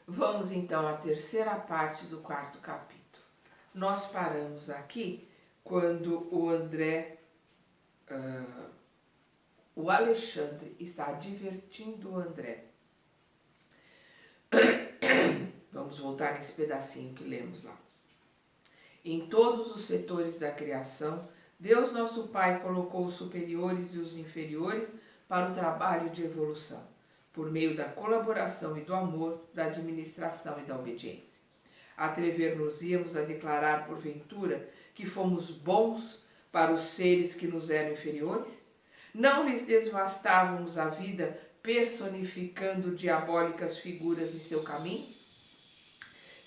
Vamos então à terceira parte do quarto capítulo. Nós paramos aqui quando o Alexandre está divertindo o André. Vamos voltar nesse pedacinho que lemos lá. Em todos os setores da criação, Deus nosso Pai colocou os superiores e os inferiores para o trabalho de evolução, por meio da colaboração e do amor, da administração e da obediência. Atrever-nos-íamos a declarar, porventura, que fomos bons para os seres que nos eram inferiores? Não lhes desvastávamos a vida personificando diabólicas figuras em seu caminho?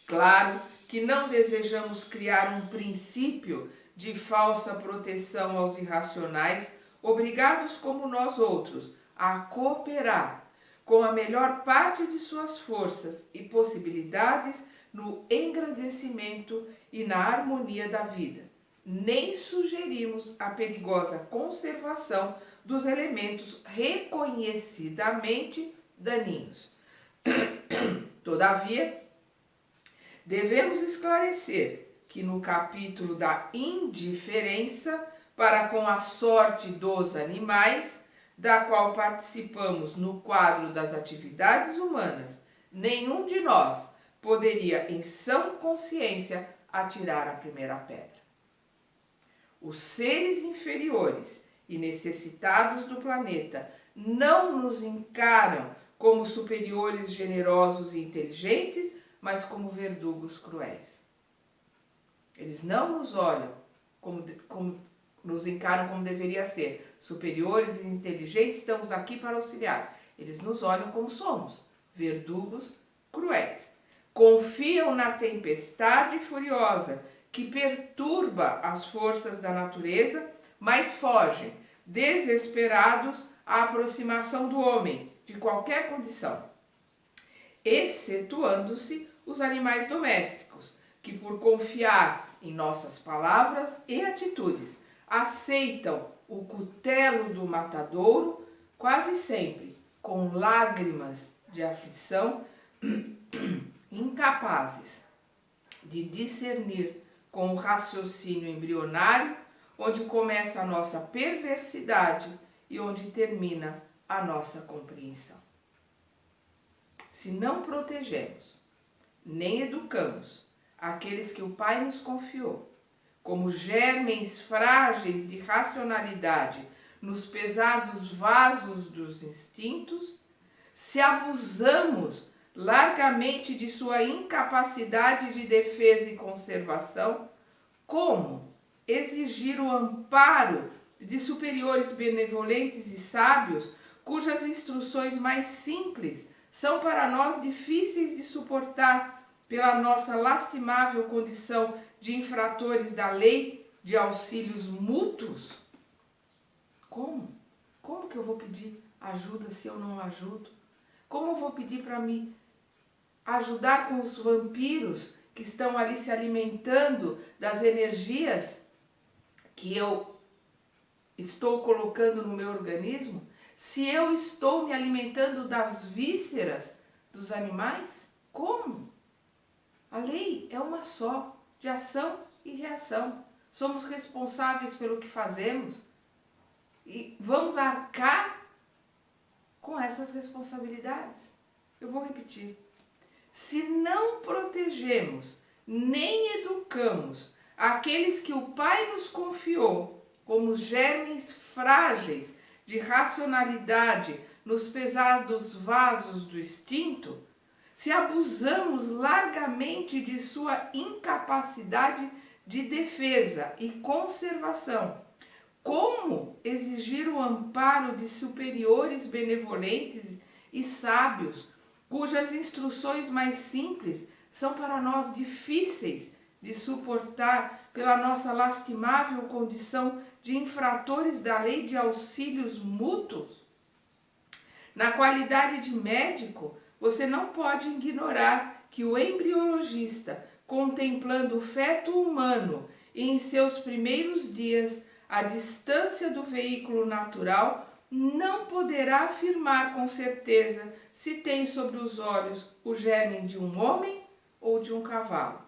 Claro que não desejamos criar um princípio de falsa proteção aos irracionais, obrigados como nós outros a cooperar com a melhor parte de suas forças e possibilidades no engrandecimento e na harmonia da vida. Nem sugerimos a perigosa conservação dos elementos reconhecidamente daninhos. Todavia, devemos esclarecer que no capítulo da indiferença para com a sorte dos animais, da qual participamos no quadro das atividades humanas, nenhum de nós poderia, em sã consciência, atirar a primeira pedra. Os seres inferiores e necessitados do planeta não nos encaram como superiores generosos e inteligentes, mas como verdugos cruéis. Eles não nos olham nos encaram como deveria ser. Superiores e inteligentes, estamos aqui para auxiliar. Eles nos olham como somos, verdugos cruéis. Confiam na tempestade furiosa que perturba as forças da natureza, mas fogem, desesperados, à aproximação do homem, de qualquer condição, excetuando-se os animais domésticos, que por confiar em nossas palavras e atitudes, aceitam o cutelo do matadouro, quase sempre com lágrimas de aflição, incapazes de discernir com o raciocínio embrionário onde começa a nossa perversidade e onde termina a nossa compreensão. Se não protegemos, nem educamos aqueles que o Pai nos confiou, como germens frágeis de racionalidade nos pesados vasos dos instintos, se abusamos largamente de sua incapacidade de defesa e conservação, como exigir o amparo de superiores benevolentes e sábios, cujas instruções mais simples são para nós difíceis de suportar pela nossa lastimável condição de infratores da lei de auxílios mútuos? Como? Como que eu vou pedir ajuda se eu não ajudo? Como eu vou pedir para me ajudar com os vampiros que estão ali se alimentando das energias que eu estou colocando no meu organismo? Se eu estou me alimentando das vísceras dos animais? Como? A lei é uma só, de ação e reação. Somos responsáveis pelo que fazemos e vamos arcar com essas responsabilidades. Eu vou repetir. Se não protegemos nem educamos aqueles que o Pai nos confiou como germens frágeis de racionalidade nos pesados vasos do instinto, se abusamos largamente de sua incapacidade de defesa e conservação, como exigir o amparo de superiores benevolentes e sábios, cujas instruções mais simples são para nós difíceis de suportar pela nossa lastimável condição de infratores da lei de auxílios mútuos? Na qualidade de médico, você não pode ignorar que o embriologista, contemplando o feto humano e em seus primeiros dias, à distância do veículo natural, não poderá afirmar com certeza se tem sobre os olhos o germe de um homem ou de um cavalo.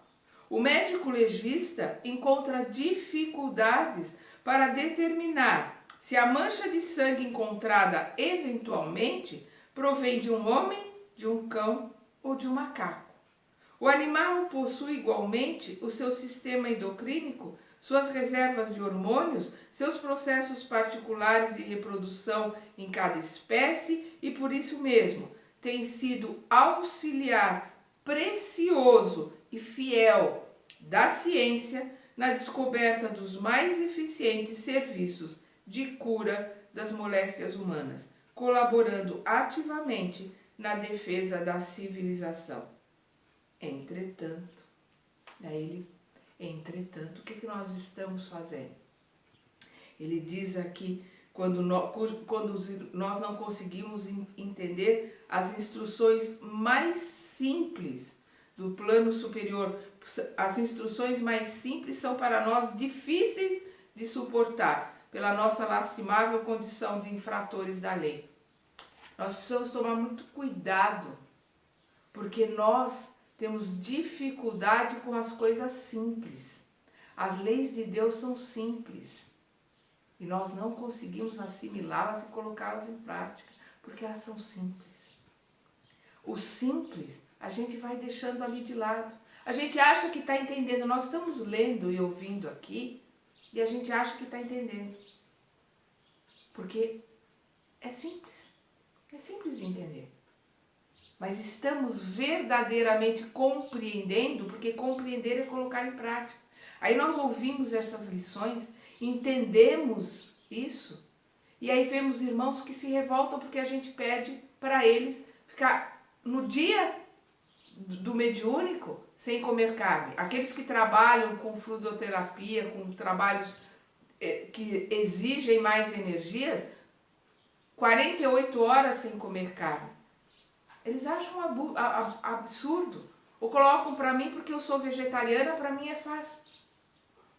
O médico legista encontra dificuldades para determinar se a mancha de sangue encontrada eventualmente provém de um homem, de um cão ou de um macaco. O animal possui igualmente o seu sistema endocrínico, suas reservas de hormônios, seus processos particulares de reprodução em cada espécie e, por isso mesmo, tem sido auxiliar precioso e fiel da ciência na descoberta dos mais eficientes serviços de cura das moléstias humanas, colaborando ativamente na defesa da civilização. Entretanto, o que nós estamos fazendo? Ele diz aqui, quando nós não conseguimos entender as instruções mais simples do plano superior, as instruções mais simples são para nós difíceis de suportar, pela nossa lastimável condição de infratores da lei. Nós precisamos tomar muito cuidado, porque nós temos dificuldade com as coisas simples. As leis de Deus são simples e nós não conseguimos assimilá-las e colocá-las em prática, porque elas são simples. O simples a gente vai deixando ali de lado. A gente acha que está entendendo. Nós estamos lendo e ouvindo aqui e a gente acha que está entendendo. Porque é simples de entender. Mas estamos verdadeiramente compreendendo, porque compreender é colocar em prática. Aí nós ouvimos essas lições, entendemos isso, e aí vemos irmãos que se revoltam porque a gente pede para eles ficar no dia do mediúnico sem comer carne. Aqueles que trabalham com fluidoterapia, com trabalhos que exigem mais energias, 48 horas sem comer carne. Eles acham absurdo. Ou colocam para mim porque eu sou vegetariana, para mim é fácil.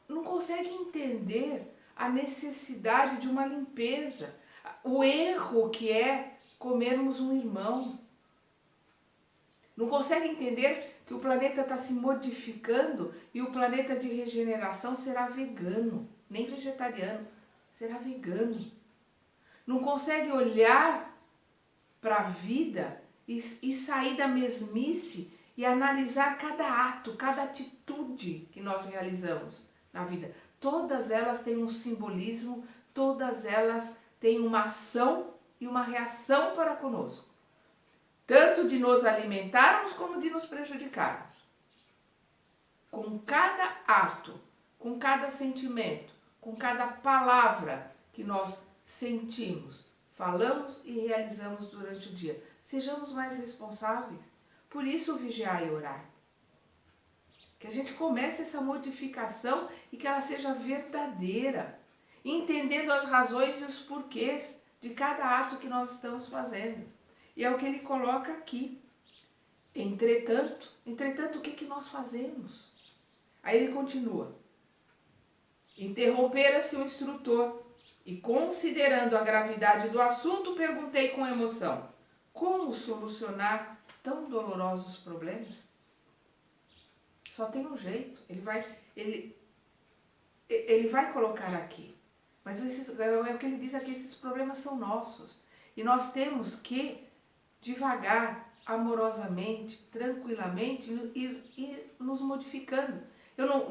Não conseguem entender a necessidade de uma limpeza. O erro que é comermos um irmão. Não conseguem entender que o planeta está se modificando e o planeta de regeneração será vegano, nem vegetariano, será vegano. Não conseguem olhar para a vida e sair da mesmice e analisar cada ato, cada atitude que nós realizamos na vida. Todas elas têm um simbolismo, todas elas têm uma ação e uma reação para conosco. Tanto de nos alimentarmos como de nos prejudicarmos. Com cada ato, com cada sentimento, com cada palavra que nós sentimos, falamos e realizamos durante o dia. Sejamos mais responsáveis. Por isso, vigiar e orar. Que a gente comece essa modificação e que ela seja verdadeira, entendendo as razões e os porquês de cada ato que nós estamos fazendo. E é o que ele coloca aqui. Entretanto, o que nós fazemos? Aí ele continua. Interrompera-se o instrutor e, considerando a gravidade do assunto, perguntei com emoção: como solucionar tão dolorosos problemas? Só tem um jeito. Ele vai colocar aqui. Mas é o que ele diz aqui, esses problemas são nossos. E nós temos que, devagar, amorosamente, tranquilamente, ir nos modificando.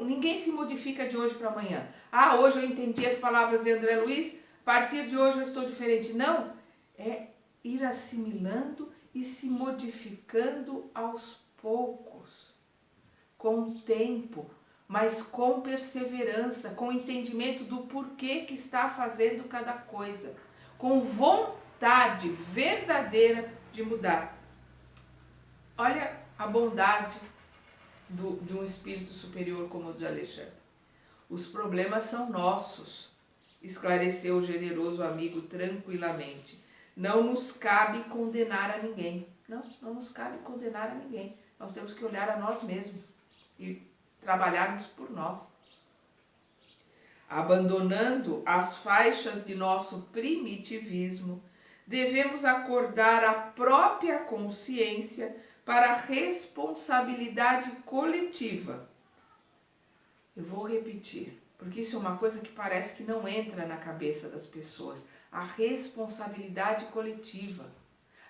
Ninguém se modifica de hoje para amanhã. Ah, hoje eu entendi as palavras de André Luiz, a partir de hoje eu estou diferente. Não, é ir assimilando e se modificando aos poucos, com o tempo, mas com perseverança, com entendimento do porquê que está fazendo cada coisa, com vontade verdadeira de mudar. Olha a bondade de um espírito superior como o de Alexandre. Os problemas são nossos, esclareceu o generoso amigo tranquilamente. Não nos cabe condenar a ninguém. Não nos cabe condenar a ninguém. Nós temos que olhar a nós mesmos e trabalharmos por nós. Abandonando as faixas de nosso primitivismo, devemos acordar a própria consciência para a responsabilidade coletiva. Eu vou repetir, porque isso é uma coisa que parece que não entra na cabeça das pessoas. A responsabilidade coletiva.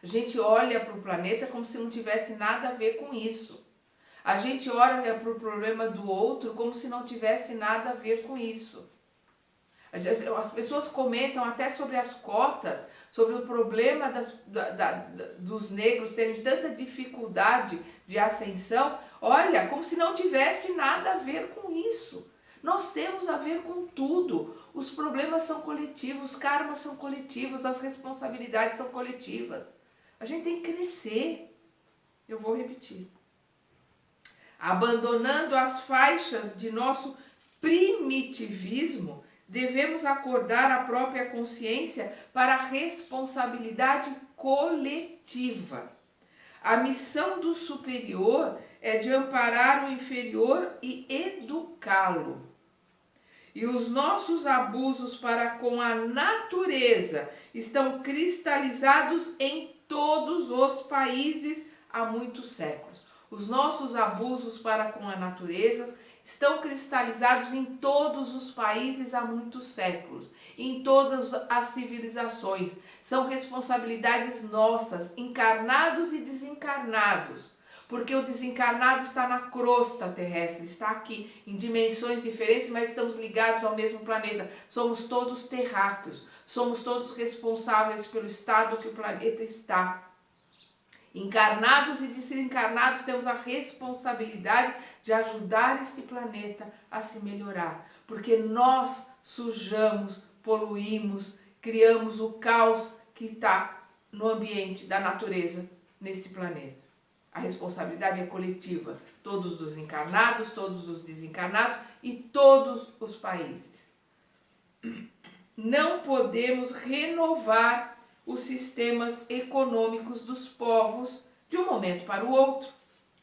A gente olha para o planeta como se não tivesse nada a ver com isso. A gente olha para o problema do outro como se não tivesse nada a ver com isso. As pessoas comentam até sobre as cotas, sobre o problema dos negros terem tanta dificuldade de ascensão. Olha, como se não tivesse nada a ver com isso. Nós temos a ver com tudo. Os problemas são coletivos, os karmas são coletivos, as responsabilidades são coletivas. A gente tem que crescer. Eu vou repetir. Abandonando as faixas de nosso primitivismo, devemos acordar a própria consciência para a responsabilidade coletiva. A missão do superior é de amparar o inferior e educá-lo. E os nossos abusos para com a natureza estão cristalizados em todos os países há muitos séculos. Os nossos abusos para com a natureza estão cristalizados em todos os países há muitos séculos, em todas as civilizações. São responsabilidades nossas, encarnados e desencarnados, porque o desencarnado está na crosta terrestre, está aqui em dimensões diferentes, mas estamos ligados ao mesmo planeta. Somos todos terráqueos, somos todos responsáveis pelo estado que o planeta está. Encarnados e desencarnados temos a responsabilidade de ajudar este planeta a se melhorar, porque nós sujamos, poluímos, criamos o caos que está no ambiente da natureza neste planeta. A responsabilidade é coletiva, todos os encarnados, todos os desencarnados e todos os países. Não podemos renovar os sistemas econômicos dos povos de um momento para o outro,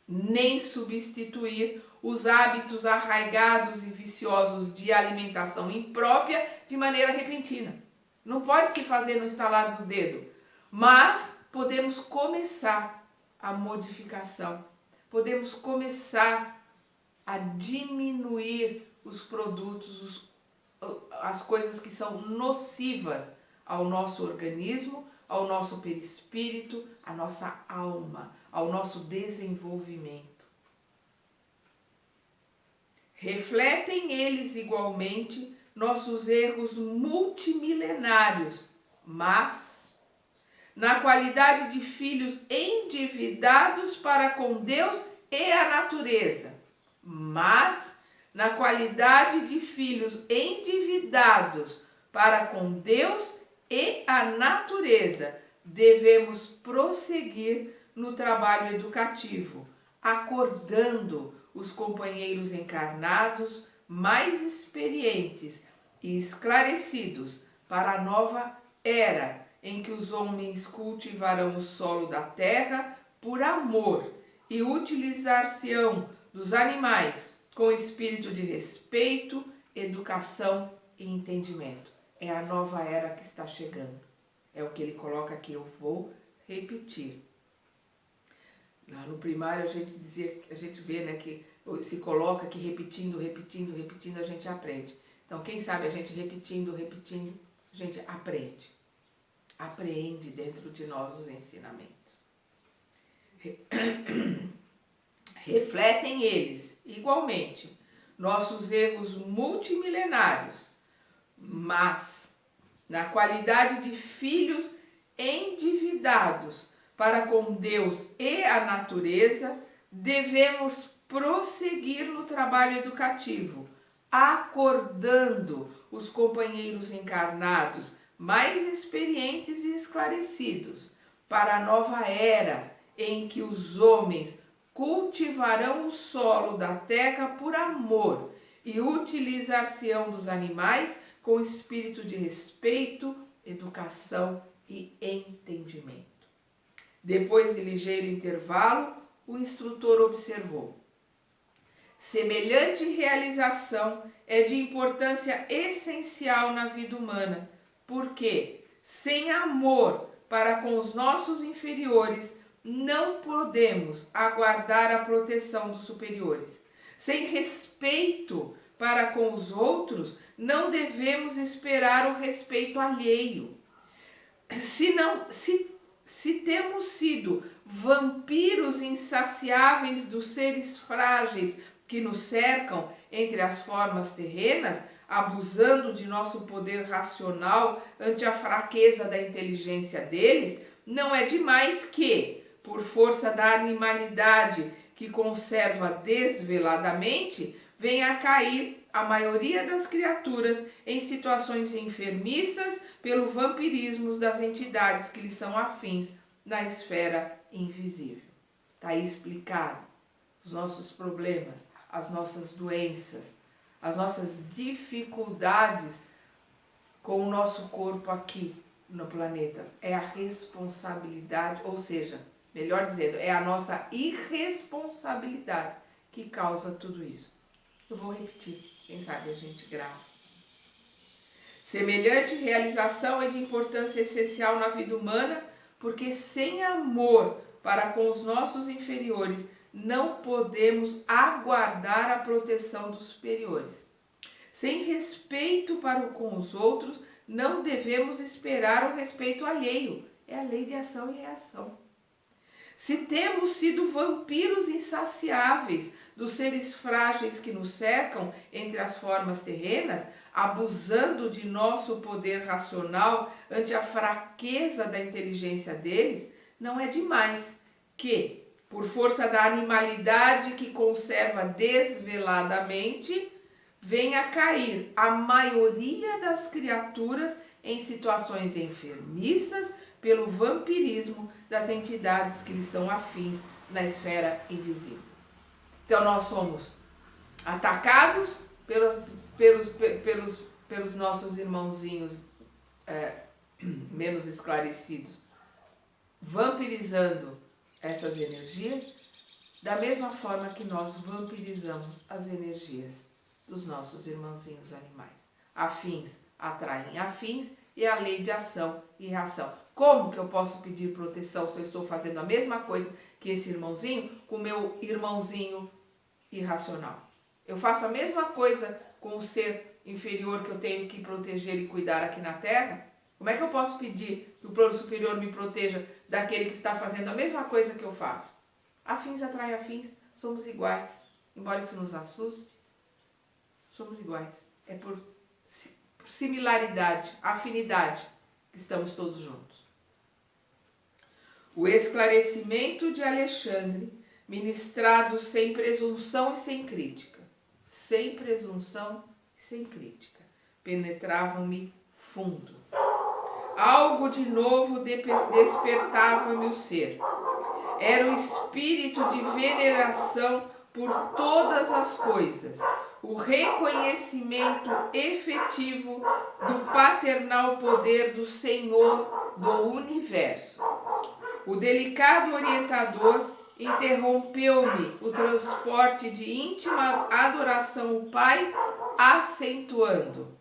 nem substituir os hábitos arraigados e viciosos de alimentação imprópria de maneira repentina. Não pode se fazer no estalar do dedo, mas podemos começar a modificação, podemos começar a diminuir os produtos, as coisas que são nocivas ao nosso organismo, ao nosso perispírito, à nossa alma, ao nosso desenvolvimento. Refletem eles igualmente nossos erros multimilenários, mas na qualidade de filhos endividados para com Deus e a natureza, na qualidade de filhos endividados para com Deus e a natureza, devemos prosseguir no trabalho educativo, acordando os companheiros encarnados mais experientes e esclarecidos para a nova era em que os homens cultivarão o solo da terra por amor e utilizar-se-ão dos animais com espírito de respeito, educação e entendimento. É a nova era que está chegando. É o que ele coloca aqui, eu vou repetir. Lá no primário a gente vê, né, que se coloca que repetindo a gente aprende. Então quem sabe a gente repetindo, a gente aprende. Apreende dentro de nós os ensinamentos. Refletem eles, igualmente, nossos erros multimilenários, mas na qualidade de filhos endividados para com Deus e a natureza, devemos prosseguir no trabalho educativo, acordando os companheiros encarnados mais experientes e esclarecidos para a nova era em que os homens cultivarão o solo da terra por amor e utilizar-se-ão dos animais com espírito de respeito, educação e entendimento. Depois de ligeiro intervalo, o instrutor observou: Semelhante realização é de importância essencial na vida humana, porque sem amor para com os nossos inferiores, não podemos aguardar a proteção dos superiores. Sem respeito para com os outros, não devemos esperar o respeito alheio. Se temos sido vampiros insaciáveis dos seres frágeis que nos cercam entre as formas terrenas, abusando de nosso poder racional ante a fraqueza da inteligência deles, não é demais que, por força da animalidade que conserva desveladamente, venha a cair a maioria das criaturas em situações enfermiças pelo vampirismo das entidades que lhes são afins na esfera invisível. Está aí explicado os nossos problemas, as nossas doenças, as nossas dificuldades com o nosso corpo aqui no planeta. É a responsabilidade, ou seja, melhor dizendo, é a nossa irresponsabilidade que causa tudo isso. Eu vou repetir, quem sabe a gente grava. Semelhante realização é de importância essencial na vida humana, porque sem amor para com os nossos inferiores, não podemos aguardar a proteção dos superiores. Sem respeito para com os outros, não devemos esperar o respeito alheio. É a lei de ação e reação. Se temos sido vampiros insaciáveis dos seres frágeis que nos cercam entre as formas terrenas, abusando de nosso poder racional ante a fraqueza da inteligência deles, não é demais que, por força da animalidade que conserva desveladamente, venha a cair a maioria das criaturas em situações enfermiças pelo vampirismo das entidades que lhes são afins na esfera invisível. Então nós somos atacados pelos nossos irmãozinhos menos esclarecidos, vampirizando essas energias, da mesma forma que nós vampirizamos as energias dos nossos irmãozinhos animais. Afins atraem afins e a lei de ação e reação. Como que eu posso pedir proteção se eu estou fazendo a mesma coisa que esse irmãozinho com o meu irmãozinho irracional? Eu faço a mesma coisa com o ser inferior que eu tenho que proteger e cuidar aqui na Terra? Como é que eu posso pedir que o plano superior me proteja daquele que está fazendo a mesma coisa que eu faço? Afins atraem afins, somos iguais. Embora isso nos assuste, somos iguais. É por similaridade, afinidade, que estamos todos juntos. O esclarecimento de Alexandre, ministrado sem presunção e sem crítica. Sem presunção e sem crítica. Penetravam-me fundo. Algo de novo despertava-me o ser. Era o espírito de veneração por todas as coisas, o reconhecimento efetivo do paternal poder do Senhor do Universo. O delicado orientador interrompeu-me o transporte de íntima adoração ao Pai, acentuando.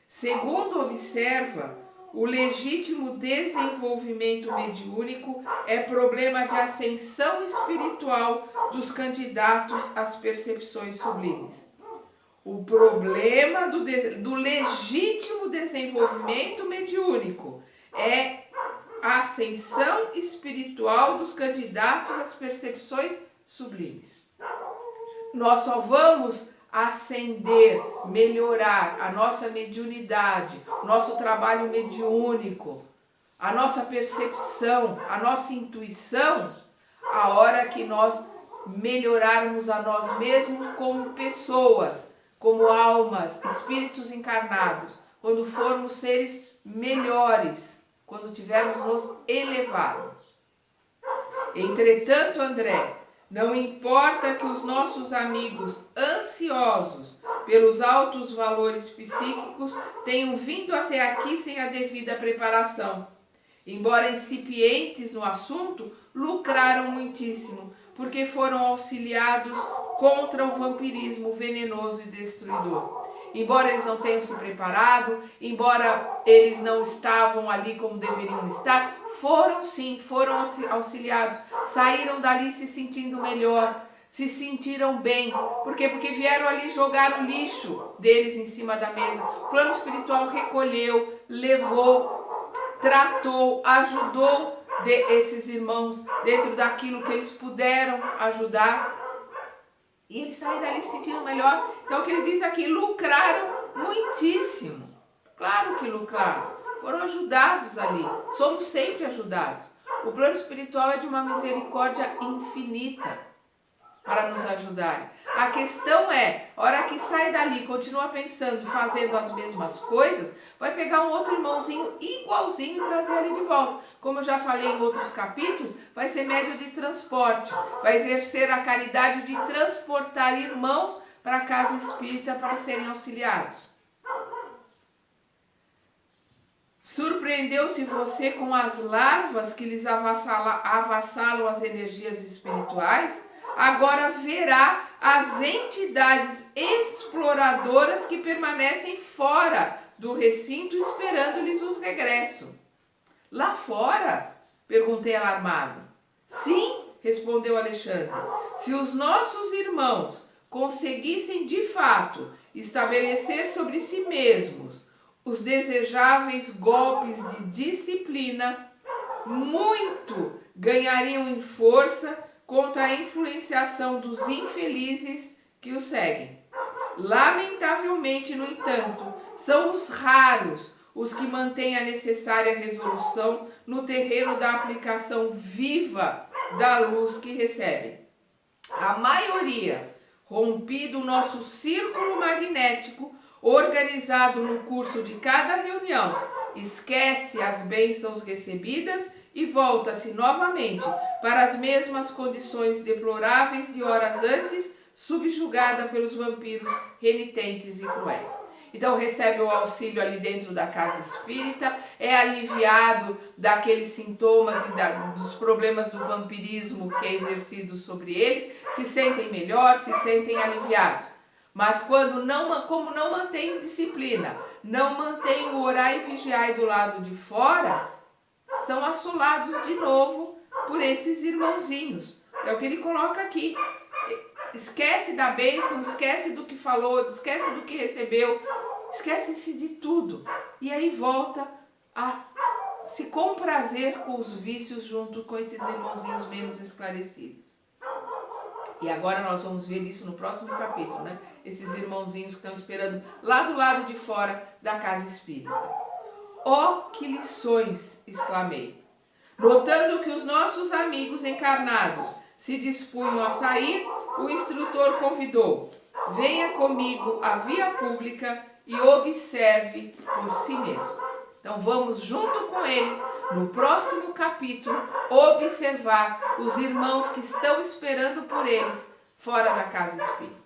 Segundo observa, o legítimo desenvolvimento mediúnico é problema de ascensão espiritual dos candidatos às percepções sublimes. O problema do legítimo desenvolvimento mediúnico é a ascensão espiritual dos candidatos às percepções sublimes. Nós só vamos ascender, melhorar a nossa mediunidade, nosso trabalho mediúnico, a nossa percepção, a nossa intuição, a hora que nós melhorarmos a nós mesmos como pessoas, como almas, espíritos encarnados, quando formos seres melhores, quando tivermos nos elevado. Entretanto, André, não importa que os nossos amigos ansiosos pelos altos valores psíquicos tenham vindo até aqui sem a devida preparação. Embora incipientes no assunto, lucraram muitíssimo, porque foram auxiliados contra o vampirismo venenoso e destruidor. Embora eles não tenham se preparado, embora eles não estavam ali como deveriam estar, foram sim, foram auxiliados, saíram dali se sentindo melhor, se sentiram bem. Por quê? Porque vieram ali jogar o lixo deles em cima da mesa. O plano espiritual recolheu, levou, tratou, ajudou esses irmãos dentro daquilo que eles puderam ajudar. E eles saíram dali se sentindo melhor. Então o que ele diz aqui, lucraram muitíssimo. Claro que lucraram. Foram ajudados ali. Somos sempre ajudados. O plano espiritual é de uma misericórdia infinita para nos ajudar. A questão é, a hora que sai dali, continua pensando e fazendo as mesmas coisas, vai pegar um outro irmãozinho igualzinho e trazer ali de volta. Como eu já falei em outros capítulos, vai ser médio de transporte, vai exercer a caridade de transportar irmãos para a casa espírita para serem auxiliados. Surpreendeu-se você com as larvas que lhes avassalam as energias espirituais? Agora verá as entidades exploradoras que permanecem fora do recinto esperando-lhes o regresso. Lá fora? Perguntei alarmado. Sim, respondeu Alexandre. Se os nossos irmãos conseguissem de fato estabelecer sobre si mesmos os desejáveis golpes de disciplina, muito ganhariam em força contra a influenciação dos infelizes que o seguem. Lamentavelmente, no entanto, são os raros os que mantêm a necessária resolução no terreno da aplicação viva da luz que recebem. A maioria, rompido o nosso círculo magnético, organizado no curso de cada reunião, esquece as bênçãos recebidas e volta-se novamente para as mesmas condições deploráveis de horas antes, subjugada pelos vampiros renitentes e cruéis. Então recebe o auxílio ali dentro da casa espírita, é aliviado daqueles sintomas e dos problemas do vampirismo que é exercido sobre eles, se sentem melhor, se sentem aliviados. Mas como não mantém disciplina, não mantém o orar e vigiar do lado de fora, são assolados de novo por esses irmãozinhos. É o que ele coloca aqui. Esquece da bênção, esquece do que falou, esquece do que recebeu, esquece-se de tudo. E aí volta a se comprazer com os vícios junto com esses irmãozinhos menos esclarecidos. E agora nós vamos ver isso no próximo capítulo, né? Esses irmãozinhos que estão esperando lá do lado de fora da casa espírita. Oh, que lições! Exclamei. Notando que os nossos amigos encarnados se dispunham a sair, o instrutor convidou: venha comigo à via pública e observe por si mesmo. Então vamos junto com eles, no próximo capítulo, observar os irmãos que estão esperando por eles fora da casa espírita.